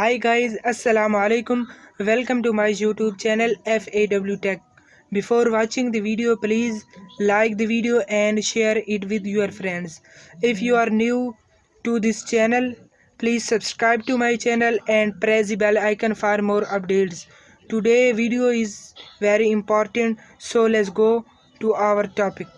Hi guys, Assalamu alaikum. Welcome to my YouTube channel FAW Tech. Before watching the video, please like the video and share it with your friends. If you are new to this channel, please subscribe to my channel and press the bell icon for more updates. Today video is very important, so let's go to our topic.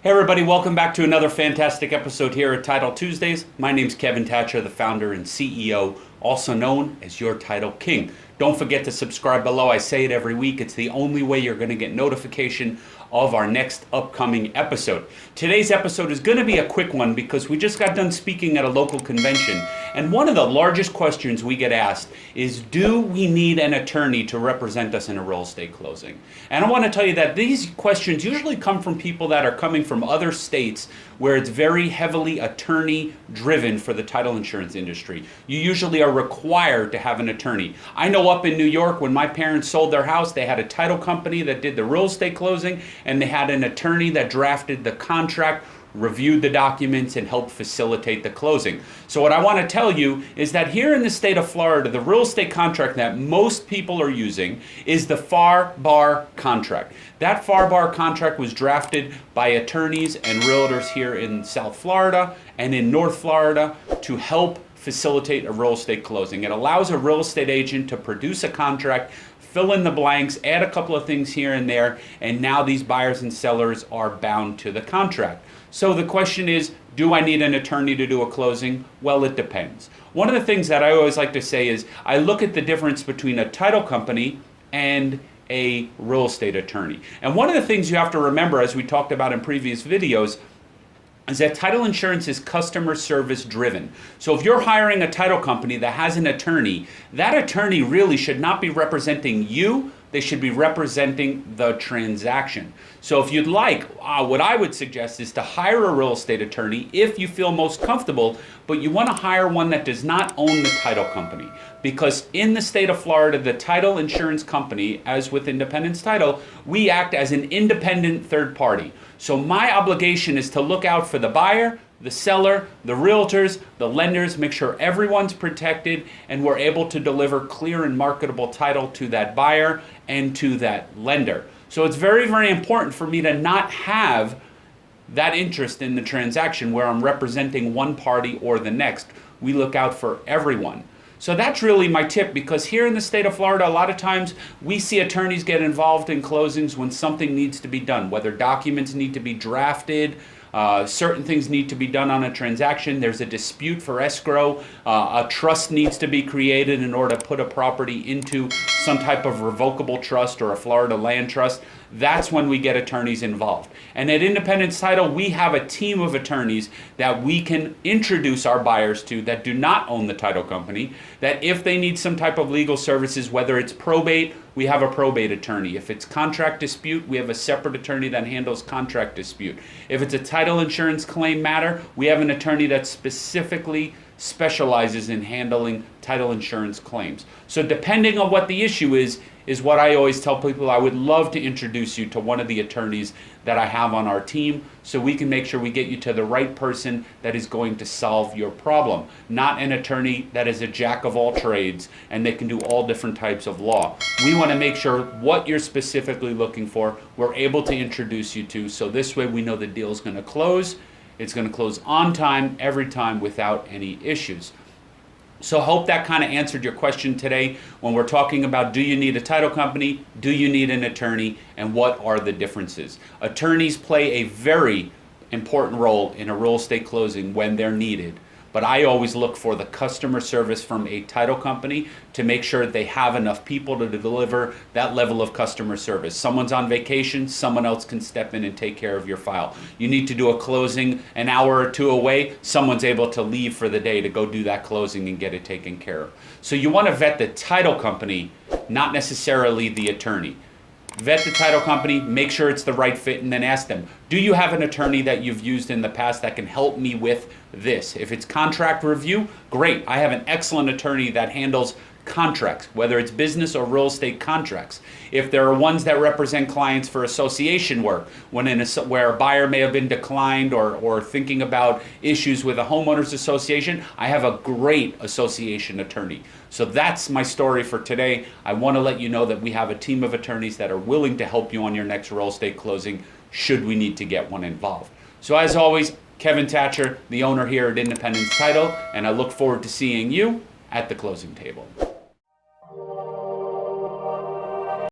Hey everybody, welcome back to another fantastic episode here at Title Tuesdays. My name's Kevin Thatcher, the founder and CEO, also known as your Title King. Don't forget to subscribe below. I say it every week. It's the only way you're going to get notification of our next upcoming episode. Today's episode is going to be a quick one because we just got done speaking at a local convention, and one of the largest questions we get asked is, do we need an attorney to represent us in a real estate closing? And I want to tell you that these questions usually come from people that are coming from other states where it's very heavily attorney driven for the title insurance industry. You usually are required to have an attorney. I know up in New York, when my parents sold their house, they had a title company that did the real estate closing, and they had an attorney that drafted the contract, reviewed the documents, and helped facilitate the closing. So what I want to tell you is that here in the state of Florida, the real estate contract that most people are using is the FAR bar contract. That FAR bar contract was drafted by attorneys and realtors here in South Florida and in North Florida to help facilitate a real estate closing. It allows a real estate agent to produce a contract, fill in the blanks, add a couple of things here and there, and now these buyers and sellers are bound to the contract. So the question is, do I need an attorney to do a closing? Well, it depends. One of the things that I always like to say is I look at the difference between a title company and a real estate attorney. And one of the things you have to remember, as we talked about in previous videos, is that title insurance is customer service driven. So if you're hiring a title company that has an attorney, that attorney really should not be representing you. They should be representing the transaction. So if you'd like, what I would suggest is to hire a real estate attorney if you feel most comfortable, but you want to hire one that does not own the title company. Because in the state of Florida, the title insurance company, as with Independence Title, we act as an independent third party. So my obligation is to look out for the buyer, the seller, the realtors, the lenders, make sure everyone's protected and we're able to deliver clear and marketable title to that buyer and to that lender. So it's very, very important for me to not have that interest in the transaction where I'm representing one party or the next. We look out for everyone. So that's really my tip, because here in the state of Florida, a lot of times we see attorneys get involved in closings when something needs to be done, whether documents need to be drafted, certain things need to be done on a transaction, there's a dispute for escrow, a trust needs to be created in order to put a property into some type of revocable trust or a Florida land trust. That's when we get attorneys involved. And at Independence Title, we have a team of attorneys that we can introduce our buyers to that do not own the title company, that if they need some type of legal services, whether it's probate, we have a probate attorney. If it's contract dispute, we have a separate attorney that handles contract dispute. If it's a title insurance claim matter, we have an attorney that specifically specializes in handling title insurance claims. So depending on what the issue is what I always tell people. I would love to introduce you to one of the attorneys that I have on our team so we can make sure we get you to the right person that is going to solve your problem, not an attorney that is a jack of all trades and they can do all different types of law. We want to make sure what you're specifically looking for, we're able to introduce you to, so this way we know the deal is going to close. It's going to close on time, every time, without any issues. So I hope that kind of answered your question today when we're talking about, do you need a title company, do you need an attorney, and what are the differences? Attorneys play a very important role in a real estate closing when they're needed. But I always look for the customer service from a title company to make sure they have enough people to deliver that level of customer service. Someone's on vacation, someone else can step in and take care of your file. You need to do a closing an hour or two away, someone's able to leave for the day to go do that closing and get it taken care of. So you want to vet the title company, not necessarily the attorney. Vet the title company, make sure it's the right fit, and then ask them, do you have an attorney that you've used in the past that can help me with this? If it's contract review, great. I have an excellent attorney that handles contracts, whether it's business or real estate contracts. If there are ones that represent clients for association work, where a buyer may have been declined or thinking about issues with a homeowners association, I have a great association attorney. So that's my story for today. I want to let you know that we have a team of attorneys that are willing to help you on your next real estate closing should we need to get one involved. So as always, Kevin Thatcher, the owner here at Independence Title, and I look forward to seeing you at the closing table.